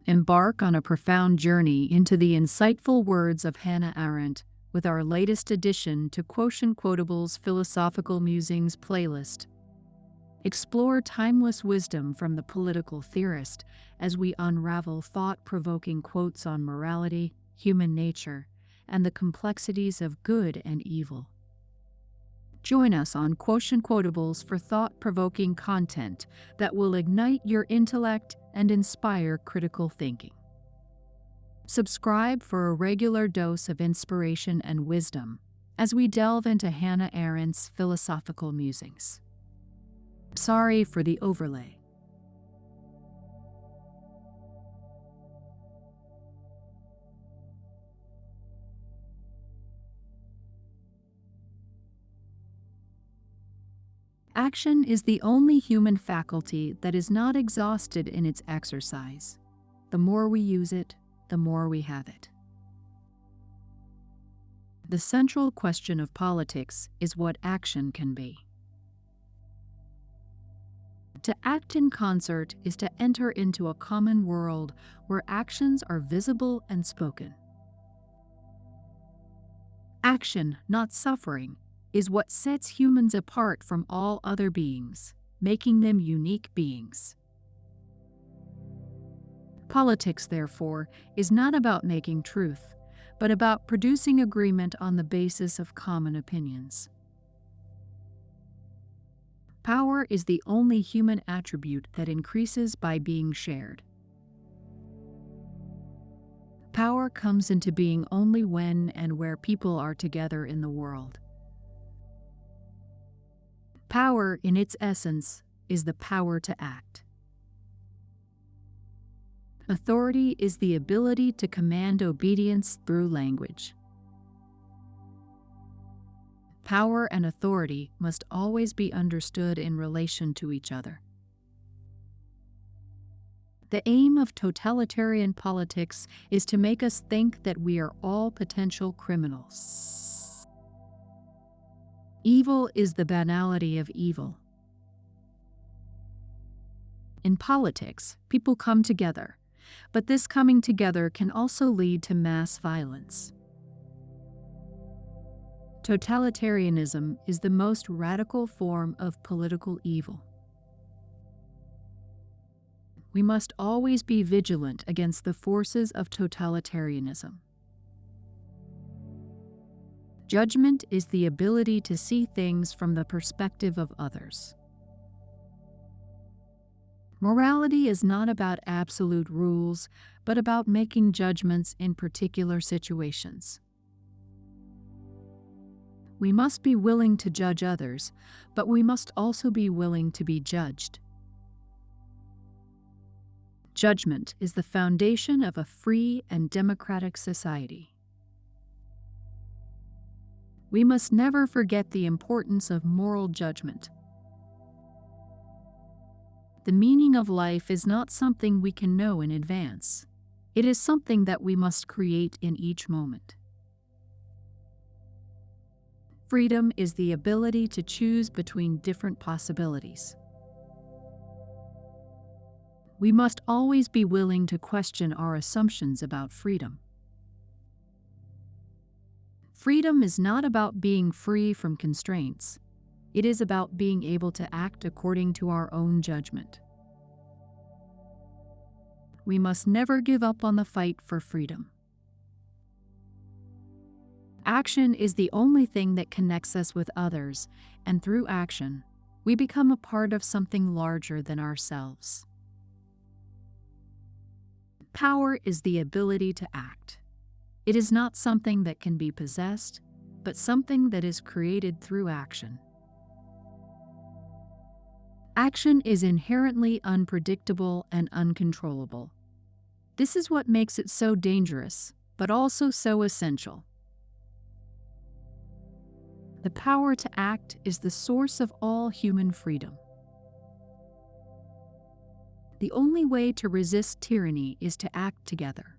Embark on a profound journey into the insightful words of Hannah Arendt with our latest addition to QuotientQuotables' Philosophical Musings playlist. Explore timeless wisdom from the political theorist as we unravel thought-provoking quotes on morality, human nature, and the complexities of good and evil. Join us on QuotientQuotables for thought-provoking content that will ignite your intellect and inspire critical thinking. Subscribe for a regular dose of inspiration and wisdom as we delve into Hannah Arendt's philosophical musings. Sorry for the overlay. Action is the only human faculty that is not exhausted in its exercise. The more we use it, the more we have it. The central question of politics is what action can be. To act in concert is to enter into a common world where actions are visible and spoken. Action, not suffering, is what sets humans apart from all other beings, making them unique beings. Politics, therefore, is not about making truth, but about producing agreement on the basis of common opinions. Power is the only human attribute that increases by being shared. Power comes into being only when and where people are together in the world. Power, in its essence, is the power to act. Authority is the ability to command obedience through language. Power and authority must always be understood in relation to each other. The aim of totalitarian politics is to make us think that we are all potential criminals. Evil is the banality of evil. In politics, people come together, but this coming together can also lead to mass violence. Totalitarianism is the most radical form of political evil. We must always be vigilant against the forces of totalitarianism. Judgment is the ability to see things from the perspective of others. Morality is not about absolute rules, but about making judgments in particular situations. We must be willing to judge others, but we must also be willing to be judged. Judgment is the foundation of a free and democratic society. We must never forget the importance of moral judgment. The meaning of life is not something we can know in advance. It is something that we must create in each moment. Freedom is the ability to choose between different possibilities. We must always be willing to question our assumptions about freedom. Freedom is not about being free from constraints. It is about being able to act according to our own judgment. We must never give up on the fight for freedom. Action is the only thing that connects us with others, and through action, we become a part of something larger than ourselves. Power is the ability to act. It is not something that can be possessed, but something that is created through action. Action is inherently unpredictable and uncontrollable. This is what makes it so dangerous, but also so essential. The power to act is the source of all human freedom. The only way to resist tyranny is to act together.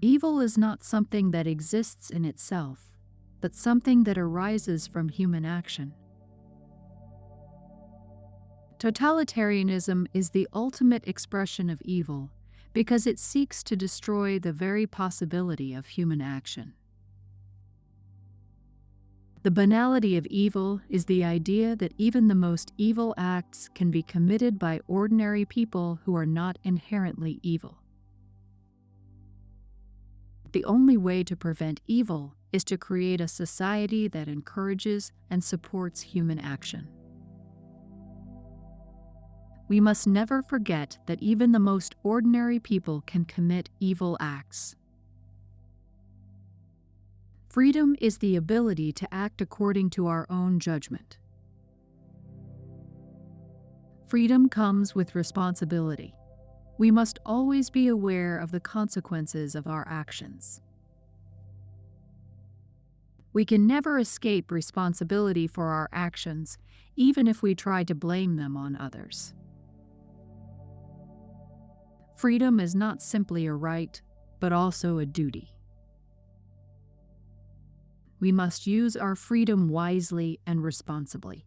Evil is not something that exists in itself, but something that arises from human action. Totalitarianism is the ultimate expression of evil because it seeks to destroy the very possibility of human action. The banality of evil is the idea that even the most evil acts can be committed by ordinary people who are not inherently evil. The only way to prevent evil is to create a society that encourages and supports human action. We must never forget that even the most ordinary people can commit evil acts. Freedom is the ability to act according to our own judgment. Freedom comes with responsibility. We must always be aware of the consequences of our actions. We can never escape responsibility for our actions, even if we try to blame them on others. Freedom is not simply a right, but also a duty. We must use our freedom wisely and responsibly.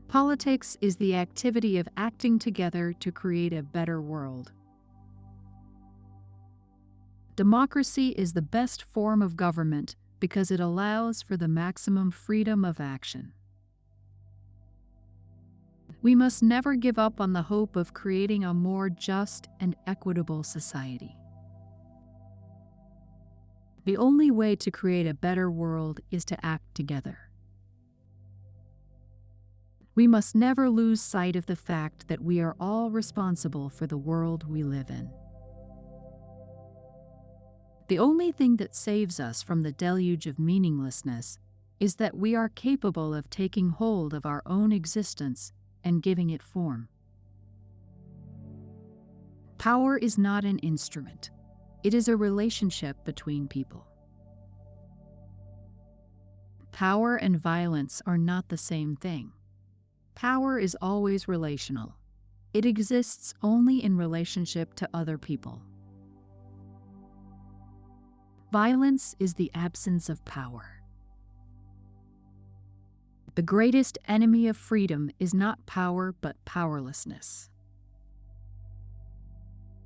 Politics is the activity of acting together to create a better world. Democracy is the best form of government because it allows for the maximum freedom of action. We must never give up on the hope of creating a more just and equitable society. The only way to create a better world is to act together. We must never lose sight of the fact that we are all responsible for the world we live in. The only thing that saves us from the deluge of meaninglessness is that we are capable of taking hold of our own existence and giving it form. Power is not an instrument. It is a relationship between people. Power and violence are not the same thing. Power is always relational. It exists only in relationship to other people. Violence is the absence of power. The greatest enemy of freedom is not power but powerlessness.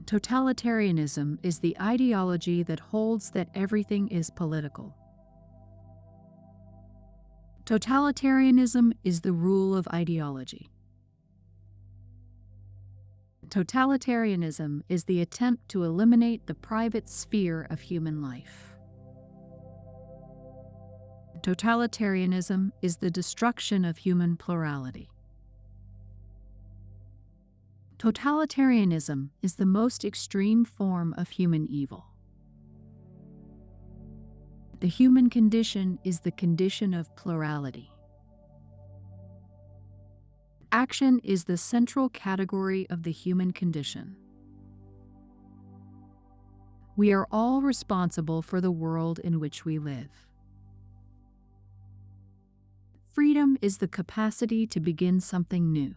Totalitarianism is the ideology that holds that everything is political. Totalitarianism is the rule of ideology. Totalitarianism is the attempt to eliminate the private sphere of human life. Totalitarianism is the destruction of human plurality. Totalitarianism is the most extreme form of human evil. The human condition is the condition of plurality. Action is the central category of the human condition. We are all responsible for the world in which we live. Freedom is the capacity to begin something new.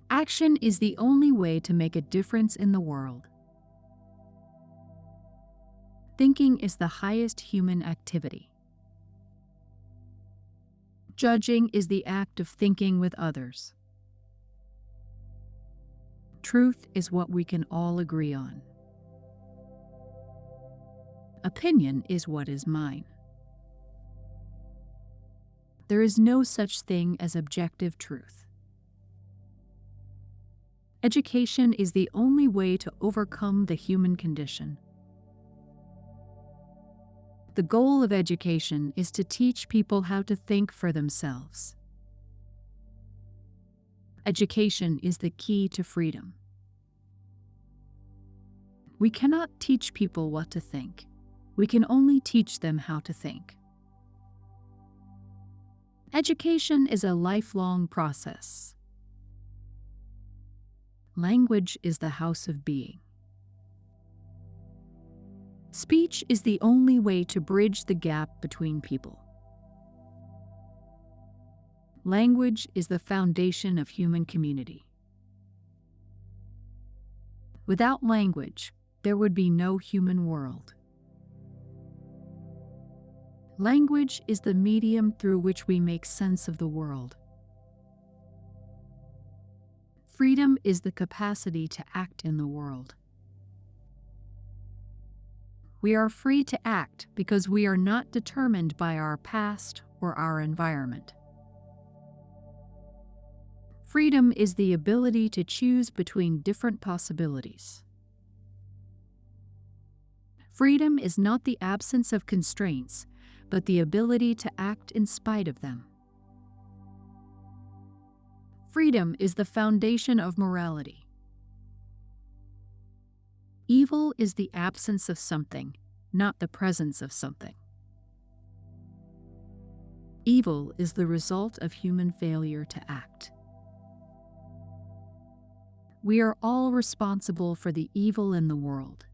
Action is the only way to make a difference in the world. Thinking is the highest human activity. Judging is the act of thinking with others. Truth is what we can all agree on. Opinion is what is mine. There is no such thing as objective truth. Education is the only way to overcome the human condition. The goal of education is to teach people how to think for themselves. Education is the key to freedom. We cannot teach people what to think. We can only teach them how to think. Education is a lifelong process. Language is the house of being. Speech is the only way to bridge the gap between people. Language is the foundation of human community. Without language, there would be no human world. Language is the medium through which we make sense of the world. Freedom is the capacity to act in the world. We are free to act because we are not determined by our past or our environment. Freedom is the ability to choose between different possibilities. Freedom is not the absence of constraints, but the ability to act in spite of them. Freedom is the foundation of morality. Evil is the absence of something, not the presence of something. Evil is the result of human failure to act. We are all responsible for the evil in the world.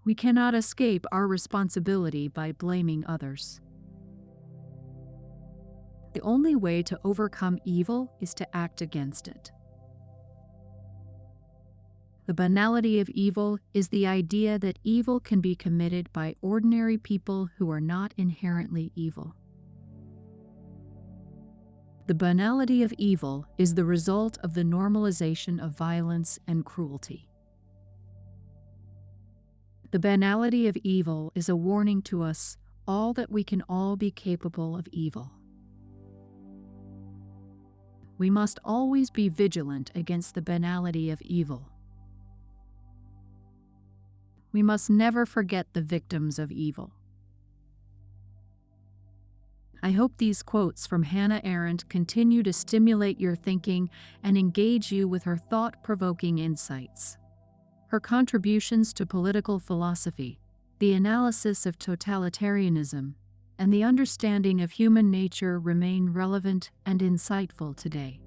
We cannot escape our responsibility by blaming others. The only way to overcome evil is to act against it. The banality of evil is the idea that evil can be committed by ordinary people who are not inherently evil. The banality of evil is the result of the normalization of violence and cruelty. The banality of evil is a warning to us all that we can all be capable of evil. We must always be vigilant against the banality of evil. We must never forget the victims of evil. I hope these quotes from Hannah Arendt continue to stimulate your thinking and engage you with her thought-provoking insights. Her contributions to political philosophy, the analysis of totalitarianism, and the understanding of human nature remain relevant and insightful today.